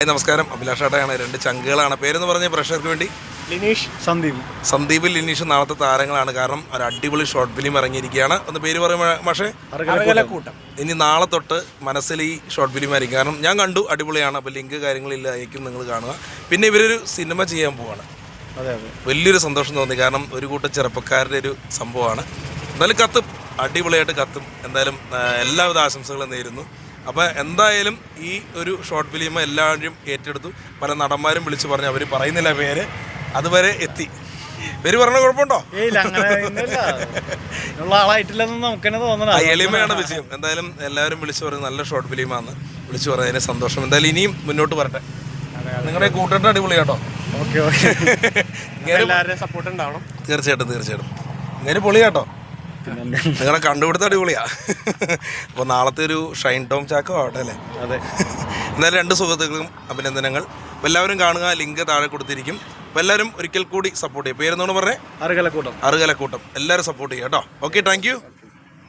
നമസ്കാരം, അഭിലാഷ് ഏട്ടയാണ്. രണ്ട് ചങ്കുകളാണ്. പേരെന്ന് പറഞ്ഞ പ്രേക്ഷകർക്ക് വേണ്ടി ലിനീഷ്, സന്ദീപ് ലിനീഷ് നാളത്തെ താരങ്ങളാണ്. കാരണം ഒരു അടിപൊളി ഷോർട്ട് ഫിലിം ഇറങ്ങിയിരിക്കുകയാണ്. ഒന്ന് പേര് പറയും മാഷേ. ഇനി നാളെ തൊട്ട് മനസ്സിൽ ഈ ഷോർട്ട് ഫിലിം ആയിരിക്കും. കാരണം ഞാൻ കണ്ടു, അടിപൊളിയാണ്. അപ്പോൾ ലിങ്ക് കാര്യങ്ങളില്ലായിരിക്കും, നിങ്ങൾ കാണുക. പിന്നെ ഇവരൊരു സിനിമ ചെയ്യാൻ പോവാണ്. വലിയൊരു സന്തോഷം തോന്നി. കാരണം ഒരു കൂട്ടം ചെറുപ്പക്കാരുടെ ഒരു സംഭവമാണ്. എന്തായാലും കത്തും, അടിപൊളിയായിട്ട് കത്തും. എന്തായാലും എല്ലാവിധ ആശംസകളും നേരുന്നു. അപ്പോൾ എന്തായാലും ഈ ഒരു ഷോർട്ട് ഫിലിം എല്ലാവരും ഏറ്റെടുത്തു. പല നടന്മാരും വിളിച്ച് പറഞ്ഞു, അവർ പറയുന്നില്ല പേര്, അതുവരെ എത്തി. പേര് പറഞ്ഞ കുഴപ്പമുണ്ടോ? എളിമയാണ് വിജയം. എന്തായാലും എല്ലാവരും വിളിച്ചു പറഞ്ഞു നല്ല ഷോർട്ട് ഫിലിമാണെന്ന് വിളിച്ചു പറഞ്ഞതിന് സന്തോഷം. എന്തായാലും ഇനിയും മുന്നോട്ട് വരട്ടെ. നിങ്ങളുടെ കൂട്ടുകാരുടെ അടിപൊളി കേട്ടോ. സപ്പോർട്ട് ഉണ്ടാവണം. തീർച്ചയായിട്ടും ഇങ്ങനെ പൊളി കേട്ടോ. നിങ്ങളെ കണ്ടുപിടുത്ത അടിപൊളിയാ. അപ്പോൾ നാളത്തെ ഒരു ഷൈൻ ടോം ചാക്കോ ആവട്ടെ അല്ലേ? അതെ. എന്തായാലും രണ്ട് സുഹൃത്തുക്കളും അഭിനന്ദനങ്ങൾ. അപ്പോൾ എല്ലാവരും കാണുക, ലിങ്ക് താഴെ കൊടുത്തിരിക്കും. അപ്പോൾ എല്ലാവരും ഒരിക്കൽ കൂടി സപ്പോർട്ട് ചെയ്യും. പേരെന്നോട് പറഞ്ഞേ, അറുകലക്കൂട്ടം. എല്ലാവരും സപ്പോർട്ട് ചെയ്യുക കേട്ടോ. Okay, thank you.